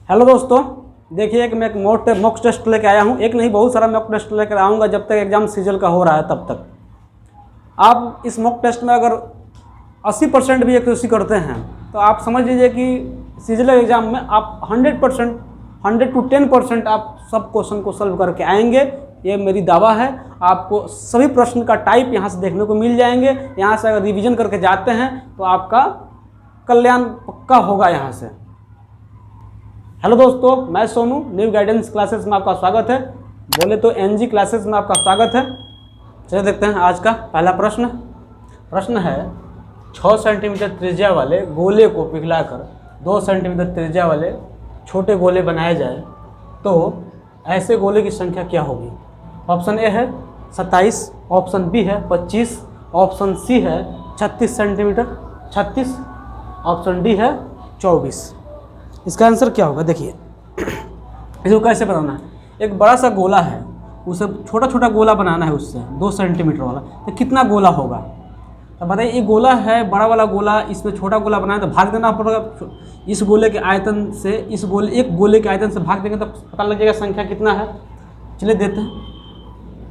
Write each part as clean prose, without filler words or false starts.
Hello दोस्तों, देखिए कि मैं एक मॉक टेस्ट लेके आया हूँ। एक नहीं, बहुत सारा मॉक टेस्ट लेकर आऊँगा जब तक एग्ज़ाम सीजल का हो रहा है तब तक। आप इस मॉक टेस्ट में अगर 80% भी एक्यूरेसी करते हैं तो आप समझ लीजिए कि सीजल एग्ज़ाम में आप 100% 100 to 10% आप सब क्वेश्चन को सॉल्व करके आएंगे। ये मेरी दावा है। आपको सभी प्रश्न का टाइप यहाँ से देखने को मिल जाएंगे। यहाँ से अगर रिवीजन करके जाते हैं तो आपका कल्याण पक्का होगा यहाँ से। हेलो दोस्तों, मैं सोनू, न्यू गाइडेंस क्लासेस में आपका स्वागत है। बोले तो एनजी क्लासेस में आपका स्वागत है। चलिए देखते हैं आज का पहला प्रश्न है 6 सेंटीमीटर त्रिज्या वाले गोले को पिघलाकर 2 सेंटीमीटर त्रिज्या वाले छोटे गोले बनाए जाए तो ऐसे गोले की संख्या क्या होगी। ऑप्शन ए है 27, ऑप्शन बी है 25, ऑप्शन सी है 36 सेंटीमीटर 36, ऑप्शन डी है 24। इसका आंसर क्या होगा? देखिए इसको कैसे बनाना है। एक बड़ा सा गोला है, उसे छोटा छोटा गोला बनाना है उससे 2 सेंटीमीटर वाला। तो कितना गोला होगा? तो बताइए, ये गोला है बड़ा वाला गोला, इसमें छोटा गोला बनाए तो भाग देना पड़ेगा। इस गोले के आयतन से एक गोले के आयतन से भाग देंगे तो पता लग जाएगा संख्या कितना है। चलिए देते हैं।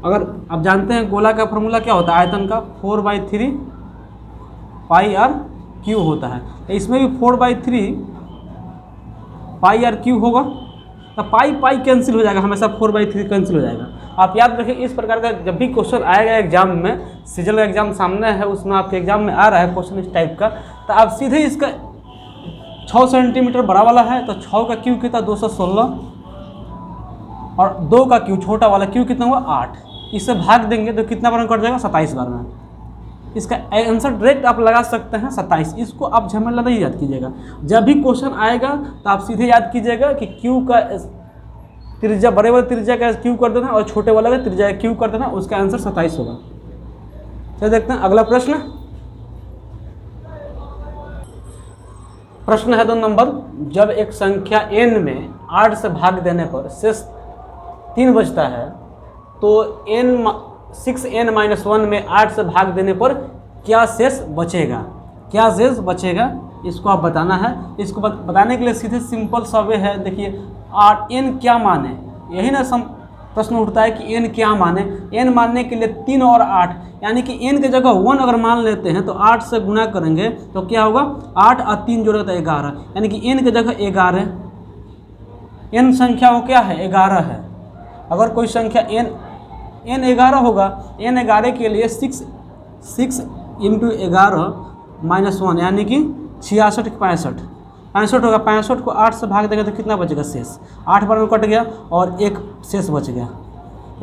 अगर आप जानते हैं गोला का फॉर्मूला क्या होता है आयतन का, 4/3 पाई आर क्यू होता है। तो इसमें भी 4/3 पाई आर क्यू होगा। तो पाई कैंसिल हो जाएगा, हमेशा 4/3 कैंसिल हो जाएगा। आप याद रखिए, इस प्रकार का जब भी क्वेश्चन आएगा एग्जाम में, सीजल का एग्जाम सामने है, उसमें आपके एग्जाम में आ रहा है क्वेश्चन इस टाइप का, तो आप सीधे इसका 6 सेंटीमीटर बड़ा वाला है तो 6 का क्यू कितना 216 और 2 का क्यू छोटा वाला क्यू कितना हुआ 8। इससे भाग देंगे तो कितना बार में कट जाएगा 27 बार में। इसका आंसर डायरेक्ट आप लगा सकते हैं 27। इसको आप झमेला नहीं याद कीजिएगा। जब भी क्वेश्चन आएगा तो आप सीधे याद कीजिएगा कि क्यू का त्रिज्या, बड़े वाले त्रिज्या का क्यू कर देना और छोटे वाले का त्रिज्या क्यू कर देना, उसका आंसर 27 होगा। चलिए देखते हैं अगला प्रश्न है 2 नंबर। जब एक संख्या n में 8 से भाग देने पर शेष 3 बचता है तो 6n-1 में 8 से भाग देने पर क्या शेष बचेगा? क्या शेष बचेगा इसको आप बताना है। इसको बताने के लिए सीधे सिंपल सा वे है। देखिए n क्या माने, यही ना प्रश्न उठता है कि n क्या माने। n मानने के लिए 3 और 8, यानी कि n की जगह 1 अगर मान लेते हैं तो 8 से गुना करेंगे तो क्या होगा 8 और 3 जोड़ेगा तो 11, यानी कि n की जगह 11। n संख्या वो क्या है 11 है। अगर कोई संख्या n 11 होगा, n 11 के लिए 6 × 11 - 1 यानी कि 66 65 होगा। 65 को 8 से भाग देंगे तो कितना बचेगा शेष? 8 बार में कट गया और 1 शेष बच गया।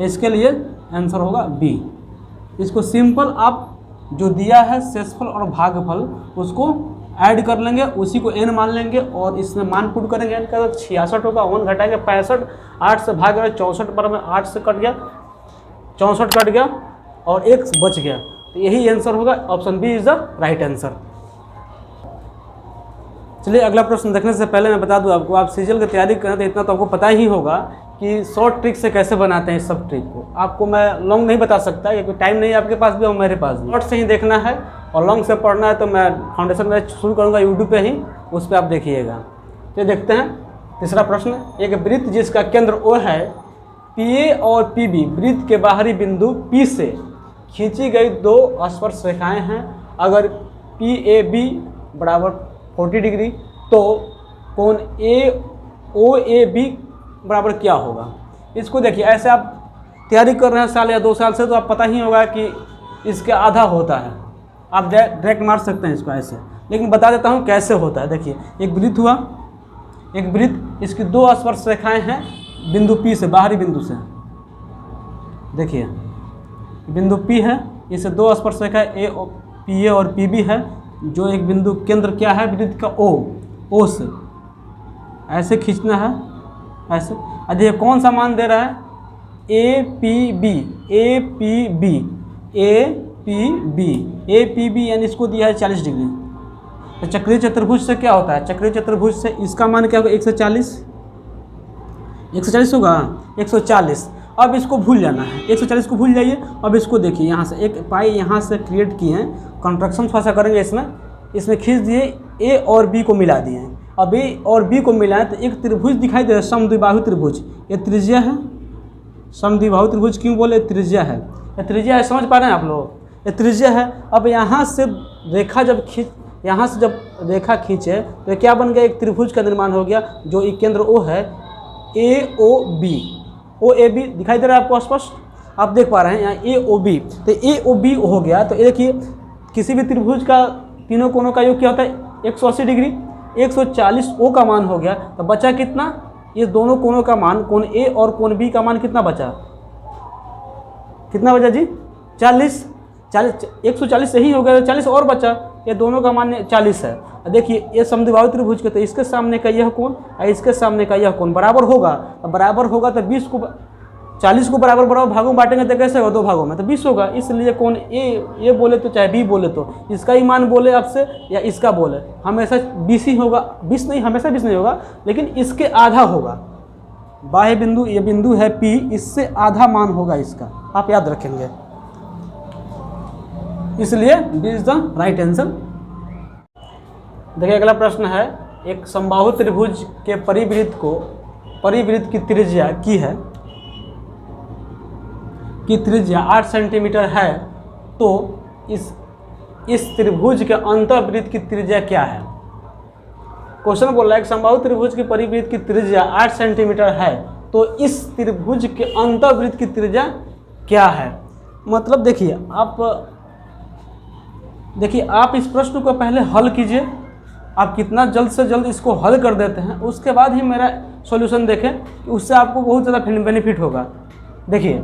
इसके लिए आंसर होगा बी। इसको सिंपल आप जो दिया है शेषफल और भागफल उसको ऐड कर लेंगे, उसी को n मान लेंगे और इसमें मान पुट करेंगे। n का 66 होगा, 1 घटाएंगे 65, 8 से भाग गया 64 बार में 8 से कट गया 64 कट गया और 1 बच गया। तो यही आंसर होगा। Option b is the right answer. चलिए अगला प्रश्न देखने से पहले मैं बता दूं आपको, आप सीजल की तैयारी करें तो इतना तो आपको पता ही होगा कि शॉर्ट ट्रिक से कैसे बनाते हैं इस सब ट्रिक को। आपको मैं लॉन्ग नहीं बता सकता क्योंकि टाइम नहीं है आपके पास भी और मेरे पास भी। शॉर्ट से ही देखना है और लॉन्ग से पढ़ना है तो मैं फाउंडेशन में शुरू करूँगा यूट्यूब पे ही, उस पर आप देखिएगा। तो देखते हैं तीसरा प्रश्न। एक वृत्त जिसका केंद्र O है, PA और PB वृत्त के बाहरी बिंदु P से खींची गई 2 स्पर्श रेखाएं हैं। अगर PAB बराबर 40 डिग्री तो कोण OAB बराबर क्या होगा? इसको देखिए, ऐसे आप तैयारी कर रहे हैं साल या 2 साल से तो आप पता ही होगा कि इसके आधा होता है। आप डायरेक्ट मार सकते हैं इसको ऐसे, लेकिन बता देता हूँ कैसे होता है। देखिए एक वृत्त हुआ, एक वृत्त, इसकी 2 स्पर्श रेखाएं हैं बिंदु P से, बाहरी बिंदु से। देखिए बिंदु P है, इसे 2 स्पर्श रेखाएं PA और PB है। जो एक बिंदु केंद्र क्या है वृत्त का O से ऐसे खींचना है ऐसे। देखिए कौन सा मान दे रहा है APB यानी इसको दिया है 40 डिग्री। तो चक्रीय चतुर्भुज से क्या होता है? चक्रीय चतुर्भुज से इसका मान क्या होगा 140 होगा 140। अब इसको भूल जाना है, 140 को भूल जाइए। अब इसको देखिए, यहाँ से एक पाई यहाँ से क्रिएट किए हैं, कंट्रैक्शन थोड़ा सा करेंगे इसमें खींच दिए, A और B को मिला दिए। अब ए और बी को मिलाएं तो एक त्रिभुज दिखाई दे रहा है, समद्विबाहु त्रिभुज। ये त्रिज्या है, समद्विबाहु त्रिभुज क्यों बोले, त्रिज्या है, ये त्रिज्या है, समझ पा रहे हैं आप लोग, ये त्रिज्या है। अब यहाँ से रेखा जब यहाँ से जब रेखा खींचे तो क्या बन गया, एक त्रिभुज का निर्माण हो गया, जो एक केंद्र ओ है, ए O B, O A B दिखाई दे रहा है आपको स्पष्ट, आप देख पा रहे हैं यहाँ ए ओ बी, तो ए ओ बी हो गया। तो ये देखिए किसी भी त्रिभुज का तीनों कोनों का योग क्या होता है, 180 डिग्री, 140 ओ का मान हो गया, तो बचा कितना, ये दोनों कोनों का मान, कोण ए और कोण बी का मान कितना बचा, कितना बचा जी, 40, 140 सही हो गया, 40 और बचा, ये दोनों का मान 40 है। देखिए ये समद्विबाहु त्रिभुज के, तो इसके सामने का यह कोण और इसके सामने का यह कोण बराबर होगा, तो बराबर होगा तो 20 को 40 को बराबर भागों में बांटेंगे तो कैसे होगा, 2 भागों में, तो 20 होगा। इसलिए कोण ए बोले तो चाहे बी बोले तो इसका ही मान बोले आपसे या इसका बोले, हमेशा 20 ही होगा, 20 नहीं, हमेशा 20 नहीं होगा, लेकिन इसके आधा होगा। बाह्य बिंदु, ये बिंदु है P, इससे आधा मान होगा इसका, आप याद रखेंगे, इसलिए b is the right answer. देखिए अगला प्रश्न है, एक समबाहु त्रिभुज के परिवृत्त की त्रिज्या की है, की त्रिज्या 8 सेंटीमीटर है, तो इस त्रिभुज के अंतःवृत्त की त्रिज्या क्या है। क्वेश्चन बोल रहा है, एक समबाहु त्रिभुज की परिवृत्त की त्रिज्या 8 सेंटीमीटर है, तो इस त्रिभुज के अंतःवृत्त की त्रिज्या क्या है। मतलब देखिए आप इस प्रश्न को पहले हल कीजिए, आप कितना जल्द से जल्द इसको हल कर देते हैं, उसके बाद ही मेरा सॉल्यूशन देखें, उससे आपको बहुत ज़्यादा बेनिफिट होगा। देखिए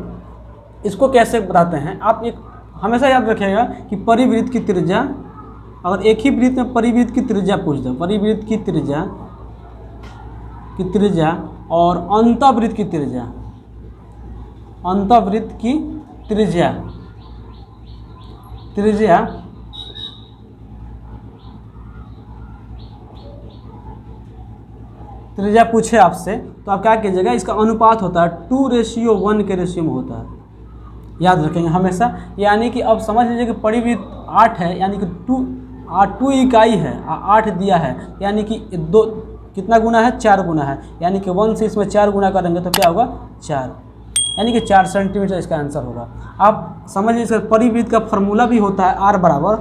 इसको कैसे बताते हैं, आप एक हमेशा याद रखिएगा कि परिवृत्त की त्रिज्या, अगर एक ही वृत्त में परिवृत्त की त्रिज्या पूछ दो, परिवृत्त की त्रिज्या और अंतःवृत्त की त्रिज्या, अंतःवृत्त की त्रिज्या पूछे आपसे, तो आप क्या कीजिएगा, इसका अनुपात होता है 2:1 के रेशियो में होता है, याद रखेंगे हमेशा। यानी कि अब समझ लीजिए कि परिवृत्त 8 है, यानी कि 2 इकाई है, 8 दिया है, यानी कि 2 कितना गुना है, 4 गुना है, यानी कि 1 से इसमें 4 गुना करेंगे तो क्या होगा, 4, यानी कि 4 सेंटीमीटर इसका आंसर होगा। आप समझ लीजिए इसका परिवृत्त का फॉर्मूला भी होता है R बराबर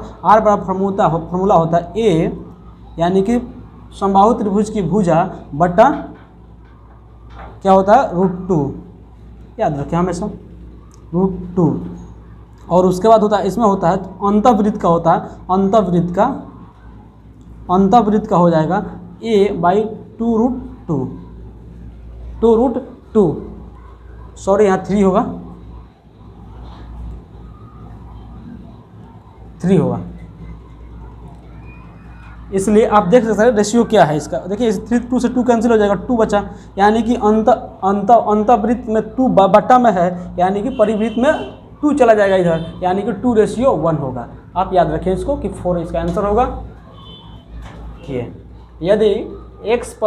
फॉर्मूला होता है A, यानी कि समबाहु त्रिभुज की भुजा बटा क्या होता है, √2, याद रखें हमेशा, √2। और उसके बाद होता है, इसमें होता है अंतःवृत्त का होता है, अंतःवृत्त का हो जाएगा A/2√2, 2√2, सॉरी यहाँ 3 होगा, 3 होगा, इसलिए आप देख सकते हैं रेशियो क्या है इसका। देखिए इस 2 से 2 कैंसिल हो जाएगा, 2 बचा, यानी कि अंतःवृत्त में 2 बटा में है, यानी कि परिवृत्त में 2 चला जाएगा इधर, यानी कि 2:1 होगा। आप याद रखें इसको कि 4 इसका आंसर होगा। यदि x +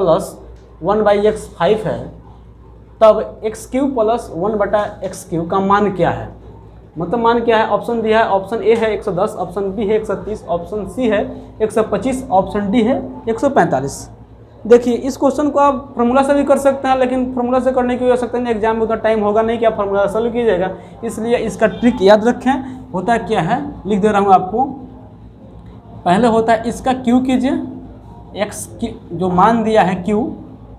1/x 5 है, तब x³ + 1/x³ का मान क्या है। मतलब मान क्या है, ऑप्शन दिया है, ऑप्शन ए है 110, ऑप्शन बी है 130, ऑप्शन सी है 125, ऑप्शन डी है 145। देखिए इस क्वेश्चन को आप फार्मूला से भी कर सकते हैं, लेकिन फार्मूला से करने की हो सकता है एग्जाम में उतना टाइम होगा नहीं कि आप फार्मूला सॉल्व कीजिएगा, इसलिए इसका ट्रिक याद रखें। होता क्या है, लिख दे रहा हूँ आपको, पहले होता है इसका क्यू कीजिए, एक्स जो मान दिया है क्यू,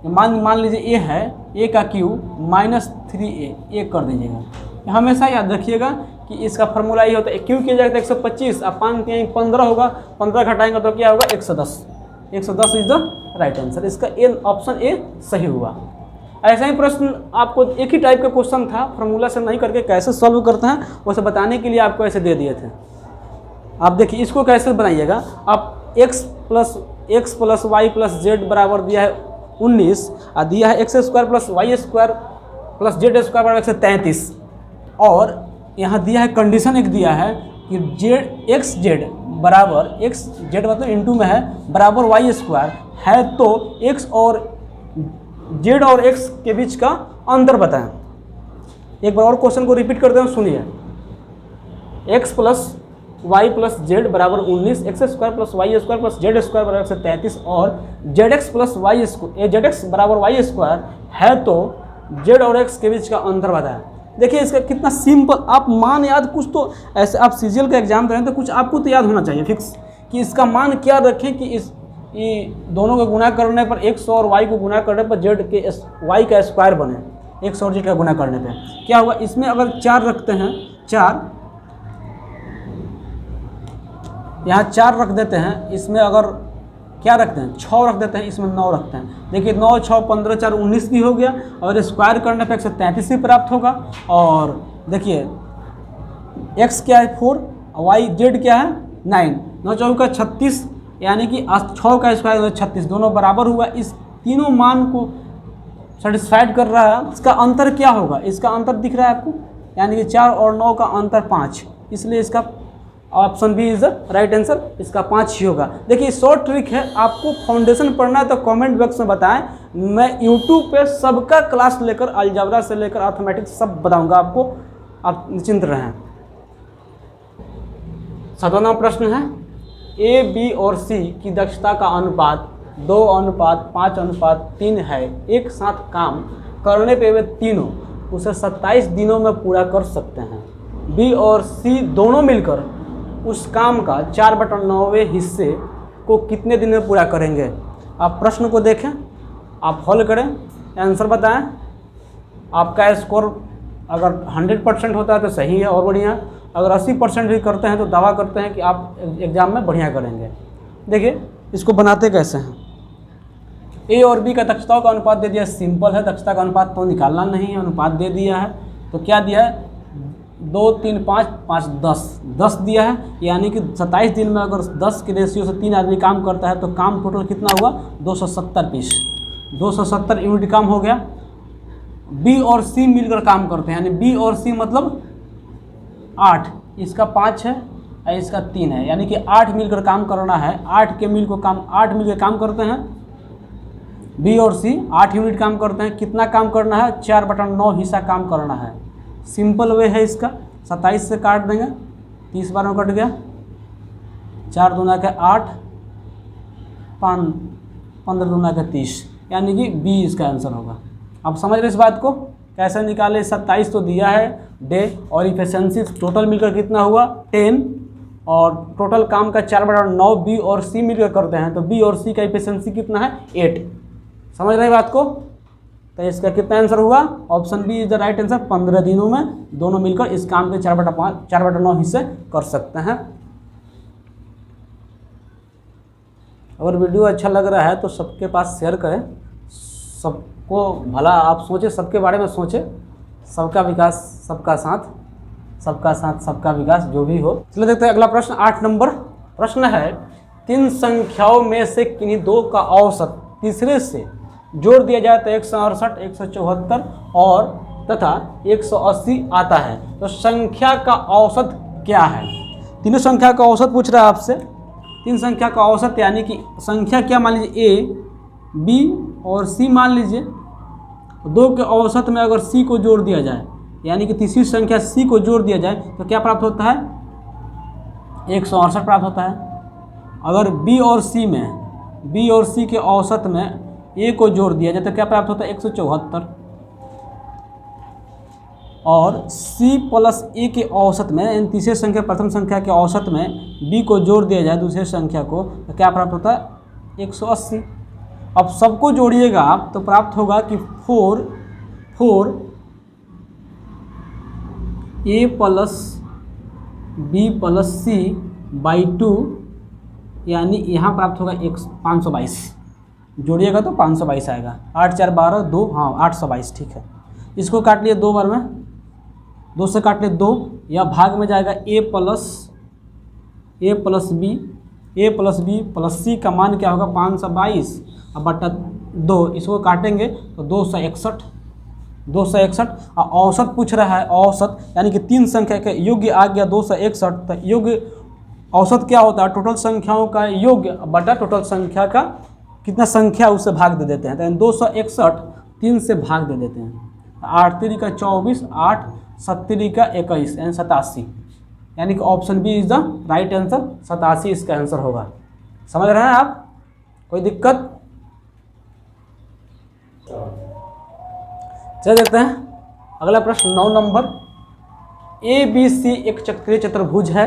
मान लीजिए ए है, ए का क्यू -3a कर दीजिएगा। हमेशा याद रखिएगा कि इसका फार्मूला ये होता है, क्यू किया जाएगा 125, अब 5 × 15 होगा, 15 घटाएंगे तो क्या होगा, 110, 110 इज द राइट आंसर। इसका ऑप्शन ए सही हुआ। ऐसा ही प्रश्न आपको एक ही टाइप का क्वेश्चन था, फार्मूला से नहीं करके कैसे सॉल्व करते हैं वैसे बताने के लिए आपको ऐसे दे दिए थे। आप देखिए इसको कैसे बनाइएगा, आप x + y + z बराबर दिया है 19 और दिया है x² + y² + z² बराबर 133, और यहाँ दिया है कंडीशन एक दिया है कि xz बराबर xz मतलब इंटू में है बराबर y² है, तो x और z और x के बीच का अंतर बताएं। एक बार और क्वेश्चन को रिपीट करते हैं, सुनिए। x + वाई प्लस जेड बराबर 19, x square plus y square plus z square बराबर 133 और z x plus y square z x बराबर वाई स्क्वायर है तो जेड और एक्स के बीच का अंतर बताएं। देखिए इसका कितना सिंपल, आप मान याद कुछ तो ऐसे आप सीजीएल का एग्जाम दे रहे हैं तो कुछ आपको तो याद होना चाहिए फिक्स कि इसका मान क्या रखें कि इस दोनों को गुणा करने पर एक्स और वाई को गुणा करने पर जेड के वाई का स्क्वायर बने, एक्स और जेड का गुणा करने पे क्या होगा। इसमें अगर 4 रखते हैं, 4 यहाँ 4 रख देते हैं, इसमें अगर क्या रखते हैं 6 रख देते हैं, इसमें 9 रखते हैं। देखिए 9 6 15 4 19 भी हो गया और स्क्वायर करने पर 133 भी प्राप्त होगा। और देखिए x क्या है 4, वाई जेड क्या है 9, 9 चौका 36 यानी कि 6 का स्क्वायर 36 दोनों बराबर हुआ। इस तीनों मान को सेटिस्फाइड कर रहा है। इसका अंतर क्या होगा, इसका अंतर दिख रहा है आपको, यानी कि 4 और 9 का अंतर 5, इसलिए इसका option b is the right answer, इसका 5 ही होगा। देखिए शॉर्ट ट्रिक है, आपको फाउंडेशन पढ़ना है तो कमेंट बॉक्स में बताएं, मैं यूट्यूब पे सबका क्लास लेकर अलजेब्रा से लेकर अर्थमेटिक्स सब बताऊंगा आपको, आप निश्चिंत रहें। 7वां प्रश्न है ए बी और सी की दक्षता का अनुपात 2:5:3 है। एक साथ काम करने पे वे तीनों उसे 27 दिनों में पूरा कर सकते हैं। बी और सी दोनों मिलकर उस काम का 4/9 हिस्से को कितने दिन में पूरा करेंगे। आप प्रश्न को देखें, आप हल करें, आंसर बताएं। आपका स्कोर अगर 100% होता है तो सही है और बढ़िया, अगर 80% भी करते हैं तो दावा करते हैं कि आप एग्ज़ाम में बढ़िया करेंगे। देखिए इसको बनाते कैसे हैं। ए और बी का दक्षताओं का अनुपात दे दिया, सिंपल है, दक्षता का अनुपात तो निकालना नहीं है, अनुपात दे दिया है। तो क्या दिया है 2 3 5 5 10 दिया है, यानी कि 27 दिन में अगर 10 के रेशियो से 3 आदमी काम करता है तो काम टोटल कितना हुआ 270 पीस, 270 यूनिट काम हो गया। बी और सी मिलकर काम करते हैं, यानी बी और सी मतलब 8, इसका 5 है और इसका 3 है, यानी कि 8 मिलकर काम करना है। 8 मिलकर काम करते हैं, बी और सी 8 यूनिट काम करते हैं। कितना काम करना है 4/9 हिस्सा काम करना है। सिंपल वे है इसका, 27 से काट देंगे, 30 बार में कट गया, 4 दूना के 8, 15 दूना के 30, यानी कि बी इसका आंसर होगा। आप समझ रहे इस बात को कैसे निकाले। 27 तो दिया है डे और इफिशिएंसी टोटल मिलकर कितना हुआ 10 और टोटल काम का 4/9 बी और सी मिलकर करते हैं तो बी और सी का इफिशिएंसी कितना है 8। समझ रहे बात को, तो इसका कितना आंसर हुआ, option b is the right answer. 15 दिनों में दोनों मिलकर इस काम के 4/9 हिस्से कर सकते हैं। अगर वीडियो अच्छा लग रहा है तो सबके पास शेयर करें, सबको भला आप सोचें, सबके बारे में सोचें, सबका विकास सबका साथ, सबका साथ सबका विकास, जो भी हो। चलिए देखते हैं अगला प्रश्न। 8 नंबर प्रश्न है 3 संख्याओं में से किन्हीं 2 का औसत तीसरे से जोड़ दिया जाए तो 168, 174 और तथा 180 आता है, तो संख्या का औसत क्या है। तीनों संख्या का औसत पूछ रहा है आपसे। 3 संख्या का औसत यानी कि संख्या क्या मान लीजिए ए, बी और सी मान लीजिए। 2 के औसत में अगर सी को जोड़ दिया जाए, यानी कि तीसरी संख्या सी को जोड़ दिया जाए तो क्या प्राप्त होता है 168 प्राप्त होता है। अगर बी और सी के औसत में ए को जोड़ दिया जाए तो क्या प्राप्त होता है 174 और सी प्लस ए के औसत में, यानी तीसरे संख्या प्रथम संख्या के औसत में बी को जोड़ दिया जाए दूसरे संख्या को तो क्या प्राप्त होता है 180। अब सबको जोड़िएगा आप तो प्राप्त होगा कि 4 A plus B plus C by 2, यानी यहाँ प्राप्त होगा 522। जोड़िएगा तो 522 आएगा। 8 4 12 2, हाँ 822 ठीक है। इसको काट लिए 2 बार में, 2 से काट लिए 2, या भाग में जाएगा ए प्लस बी प्लस सी का मान क्या होगा 522 अब बटा 2, इसको काटेंगे तो 261 और औसत पूछ रहा है। औसत यानी कि 3 संख्या के योग्य आ गया 261, तो योग्य औसत क्या होता है टोटल संख्याओं का योग्य बटा टोटल संख्या का कितना संख्या उससे भाग दे देते हैं, तो 261 3 से भाग दे देते हैं। 8 3 का 24, 8 7 3 का 21 यानी 87। यानी कि option b is the right answer, 87 इसका आंसर होगा। समझ रहे हैं आप? कोई दिक्कत? चलिए देखते हैं अगला प्रश्न 9 नंबर। ABC एक चक्रीय चतुर्भुज है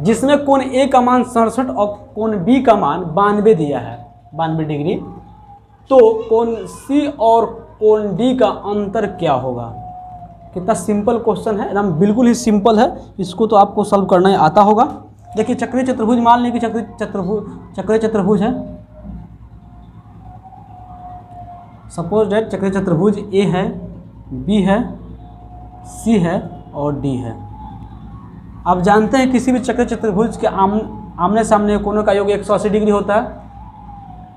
जिसमें कोण ए का मान 67 और कोण बी का मान 92 दिया है, 92 डिग्री। तो कोण सी और कोण डी का अंतर क्या होगा? कितना सिंपल क्वेश्चन है, एकदम बिल्कुल ही सिंपल है। इसको तो आपको सॉल्व करना ही आता होगा। देखिए चक्रीय चतुर्भुज, मान लीजिए कि चक्रीय चतुर्भुज है। सपोज दैट चक्रीय चतुर्भुज ए है, बी है, सी है और डी है। आप जानते हैं किसी भी चक्रीय चतुर्भुज के आमने सामने कोणों का योग 180 डिग्री होता है।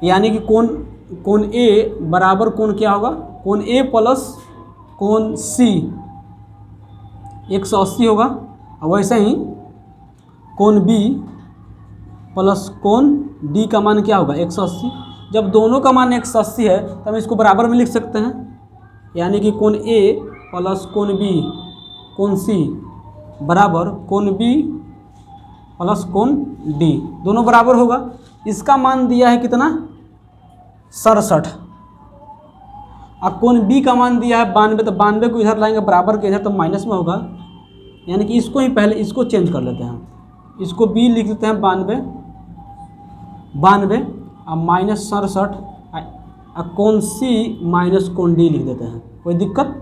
यानी कि कोण ए बराबर कोण क्या होगा? कोण ए प्लस कोण सी 180 होगा। और वैसे ही कोण बी प्लस कोण डी का मान क्या होगा? 180। जब दोनों का मान 180 है तो हम इसको बराबर में लिख सकते हैं। यानी कि कोण ए प्लस कोण बी कोण सी बराबर कोण बी प्लस कोण डी, दोनों बराबर होगा। इसका मान दिया है कितना? 67। अब कोण बी का मान दिया है 92, तो 92 को इधर लाएंगे बराबर के इधर, तो माइनस में होगा। यानी कि इसको ही पहले इसको चेंज कर लेते हैं, इसको बी लिख देते हैं 92 अब माइनस 67, कोण सी माइनस कोण डी लिख देते हैं। कोई दिक्कत?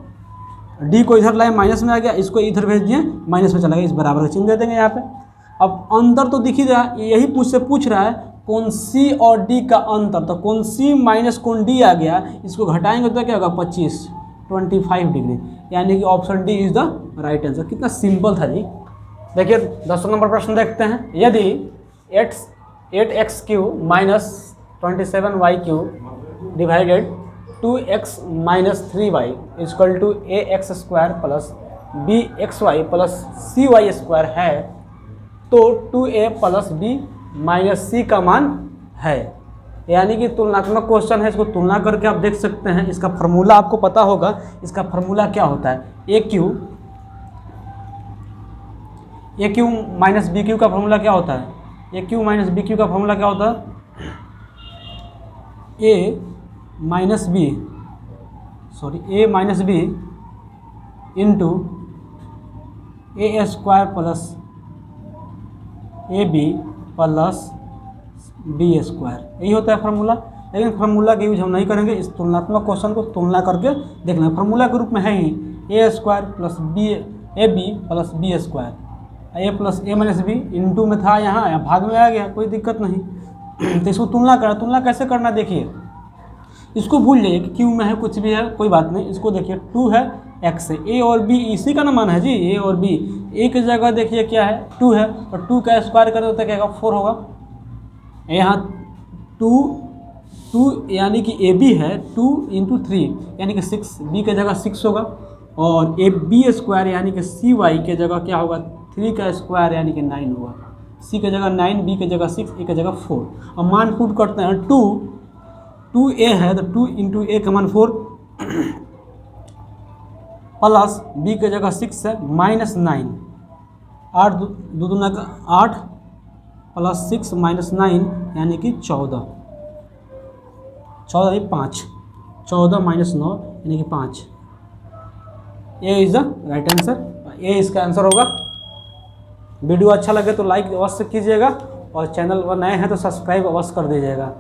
डी को इधर लाए माइनस में आ गया, इसको इधर भेज दिए माइनस में चला गया, इस बराबर का चिन्ह दे देंगे यहाँ पे। अब अंतर तो दिख ही रहा है, यही पूछ रहा है कोण सी और डी का अंतर। तो कोण सी माइनस कोण डी आ गया, इसको घटाएंगे तो क्या होगा? 25 डिग्री। यानी कि option D is the right answer. कितना सिंपल था जी। देखिए 10 नंबर प्रश्न देखते हैं। यदि 8x³ minus 27y³ divided 2x minus 3y equal to ax² plus bxy plus cy² है, तो 2a plus b minus c का मान है। यानी कि तुलनात्मक क्वेश्चन है, इसको तुलना करके आप देख सकते हैं। इसका फार्मूला आपको पता होगा। इसका फार्मूला क्या होता है? a³ माइनस bq का फार्मूला क्या होता है? a³ माइनस bq का फार्मूला क्या होता है? a minus b into a² plus ab plus b², यही होता है फार्मूला। लेकिन फार्मूला का यूज हम नहीं करेंगे, इस तुलनात्मक क्वेश्चन को तुलना करके देखना। फार्मूला के रूप में है ही a² plus ab plus b², a plus a minus b into में था, यहाँ भाग में आ गया, कोई दिक्कत नहीं। तो इसको तुलना करना। तुलना कैसे करना? देखिए इसको भूल जाइए कि क्यू में है कुछ भी है, कोई बात नहीं। इसको देखिए 2 है, x है, a और b इसी का ना मान है जी। a और b, a की जगह देखिए क्या है? 2 है, और 2 का स्क्वायर करें तो क्या होगा? 4 होगा। यहाँ 2 यानी कि ab है 2 इंटू 3 यानी कि 6, b की जगह 6 होगा। और b² यानी कि cy के जगह क्या होगा? 3 का स्क्वायर यानी कि 9 होगा। c की जगह 9, b की जगह 6, a की जगह 4। और मान पुट करते हैं 2a है तो 2 इंटू a का मान 4 प्लस b की जगह 6 है माइनस 9, 8 दूना का 8 प्लस 6 माइनस 9 यानी कि 14 नहीं 5, 14 माइनस 9 यानी कि 5। ए इज द राइट आंसर। ए इसका आंसर होगा। वीडियो अच्छा लगे तो लाइक अवश्य कीजिएगा, और चैनल पर नए हैं तो सब्सक्राइब अवश्य कर दीजिएगा।